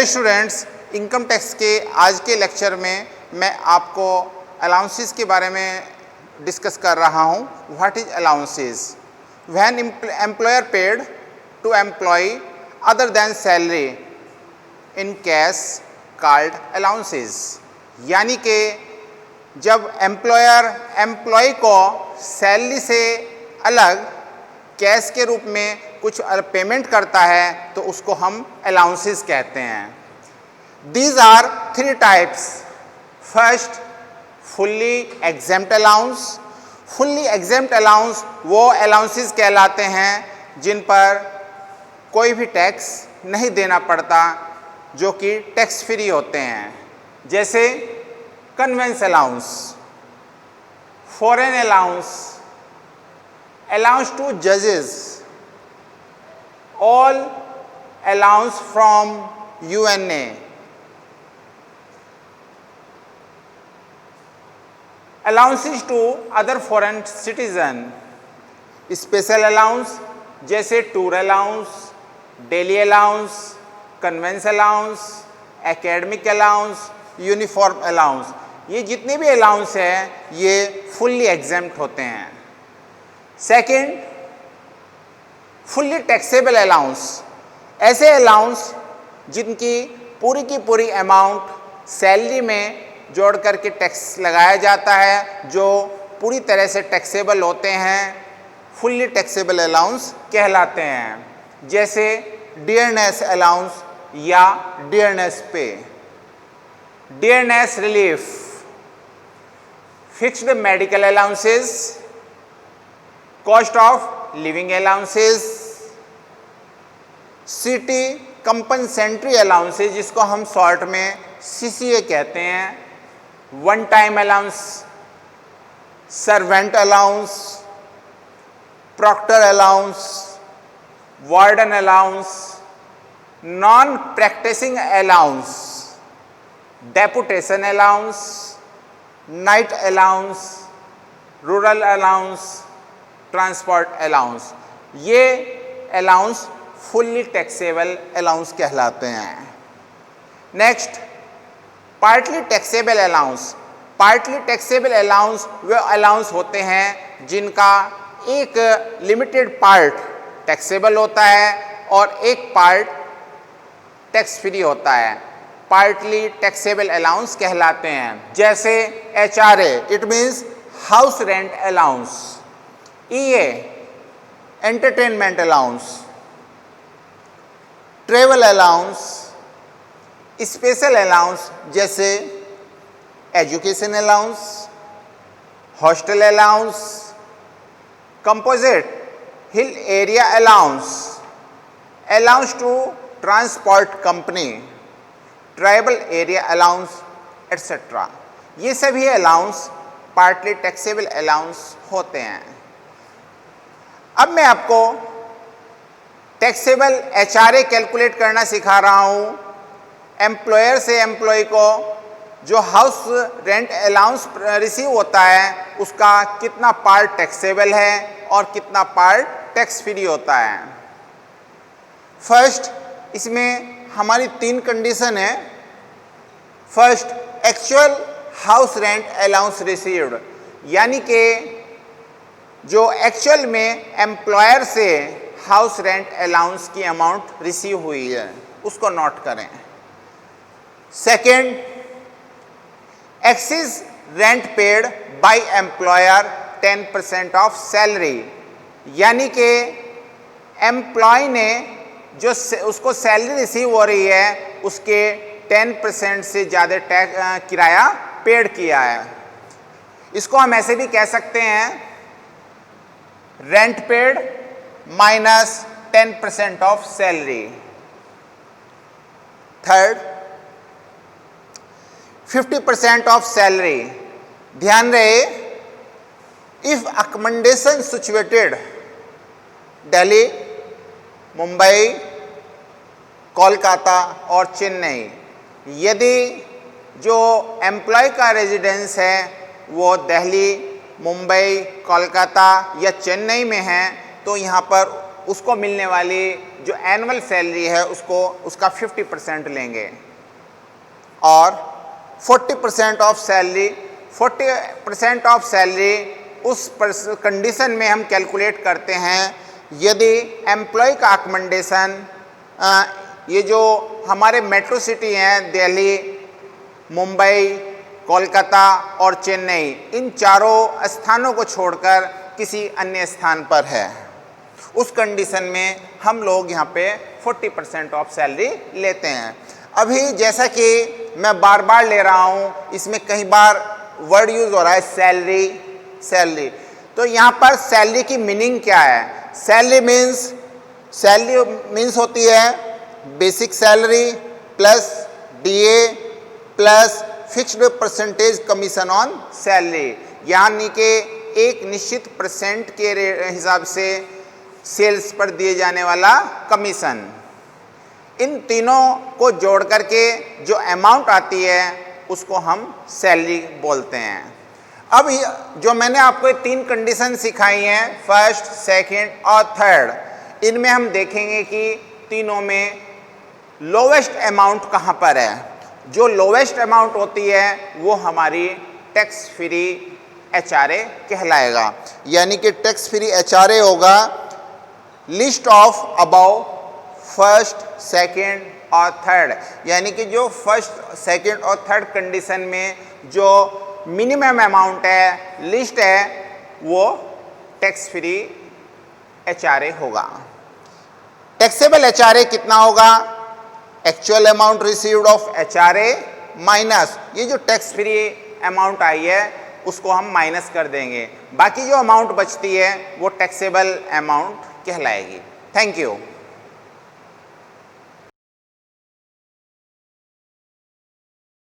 Hello students, income tax के आज के लेक्चर में मैं आपको अलाउंसेस के बारे में डिस्कस कर रहा हूँ। What is allowances? When employer paid to employ other than salary in cash called allowances. यानी कि जब एम्प्लॉयर एम्प्लॉय को सैलरी से अलग कैश के रूप में कुछ पेमेंट करता है तो उसको हम अलाउंसेस कहते हैं। These are three types. First, fully exempt allowance. Fully exempt allowance वो अलाउंसेस कहलाते हैं जिन पर कोई भी टैक्स नहीं देना पड़ता, जो कि टैक्स फ्री होते हैं, जैसे convince allowance, foreign allowance, allowance to judges, all allowance from UNA, allowances to other foreign citizen, special allowance जैसे tour allowance, daily allowance, convince allowance, academic allowance, uniform allowance, ये जितने भी अलाउंस हैं ये fully exempt होते हैं। Second, fully taxable allowance, ऐसे allowance जिनकी की पूरी अमाउंट सैलरी में जोड़ करके टैक्स लगाया जाता है, जो पूरी तरह से टैक्सेबल होते हैं, फुल्ली टैक्सेबल अलाउंस कहलाते हैं, जैसे डियरनेस अलाउंस या dearness pay. Dearness relief, fixed medical allowances, cost of living allowances, city compensatory allowances जिसको हम शॉर्ट में CCA कहते हैं, one time allowance, servant allowance, proctor allowance, warden allowance, non practising allowance, deputation allowance, night allowance, rural allowance, transport allowance, ये allowance fully taxable allowance कहलाते हैं। Next, partly taxable allowance. Partly taxable allowance वे allowance होते हैं जिनका एक limited part taxable होता है और एक पार्ट टैक्स फ्री होता है, पार्टली टैक्सेबल अलाउंस कहलाते हैं। जैसे HRA, it means house rent allowance, EA, entertainment allowance, travel allowance, special allowance जैसे education allowance, hostel allowance, composite hill area allowance, allowance to transport company, tribal area allowance etcetera. ये सभी allowance partly taxable allowance होते हैं। अब मैं आपको taxable HRA calculate करना सिखा रहा हूँ। एम्प्लॉयर से एम्प्लॉय को जो हाउस रेंट अलाउंस रिसीव होता है उसका कितना पार्ट टैक्सेबल है और कितना पार्ट टैक्स फ्री होता है। फर्स्ट, इसमें हमारी 3 कंडीशन है। First, actual house rent allowance received, यानी कि जो एक्चुअल में एम्प्लॉयर से हाउस रेंट अलाउंस की अमाउंट रिसीव हुई है उसको नोट करें। Second, axis rent paid by employer 10% of salary, यानी कि एम्प्लॉय ने जो उसको सैलरी रिसीव हो रही है उसके 10% से ज़्यादा किराया पेड किया है। इसको हम ऐसे भी कह सकते हैं, rent paid minus 10% of salary. Third, 50% of salary. ध्यान रहे, if accommodation situated Delhi, Mumbai, Kolkata और चेन्नई, यदि जो एम्प्लॉय का रेजिडेंस है वो दिल्ली, मुंबई, कोलकाता या चेन्नई में है तो यहाँ पर उसको मिलने वाली जो एनुअल सैलरी है उसका 50% लेंगे और 40% ऑफ सैलरी उस कंडीशन में हम कैलकुलेट करते हैं यदि एम्प्लॉय का अकोमोडेशन ये जो हमारे मेट्रो सिटी हैं दिल्ली, मुंबई, कोलकाता और चेन्नई, इन चारों स्थानों को छोड़कर किसी अन्य स्थान पर है, उस कंडीशन में हम लोग यहाँ पे 40% ऑफ सैलरी लेते हैं। अभी जैसा कि मैं बार बार ले रहा हूँ, इसमें कई बार वर्ड यूज़ हो रहा है सैलरी। तो यहाँ पर सैलरी की मीनिंग क्या है? सैलरी मीन्स होती है basic salary plus DA plus fixed percentage commission on salary, यानी कि एक निश्चित % के हिसाब से सेल्स पर दिए जाने वाला कमीशन। इन तीनों को जोड़ करके जो अमाउंट आती है उसको हम सैलरी बोलते हैं। अब जो मैंने आपको 3 कंडीशन सिखाई हैं, फर्स्ट, सेकंड और थर्ड, इनमें हम देखेंगे कि तीनों में लोवेस्ट अमाउंट कहाँ पर है। जो लोवेस्ट अमाउंट होती है वो हमारी टैक्स फ्री HRA कहलाएगा, यानी कि टैक्स फ्री HRA होगा list of about first, second और थर्ड, यानी कि जो फर्स्ट, सेकंड और थर्ड कंडीशन में जो मिनिमम अमाउंट है, लिस्ट है, वो टैक्स फ्री HRA होगा। टैक्सेबल HRA कितना होगा? Actual amount received of HRA minus ये जो टैक्स फ्री अमाउंट आई है उसको हम माइनस कर देंगे, बाकी जो अमाउंट बचती है वो टैक्सेबल अमाउंट कहलाएगी। Thank you.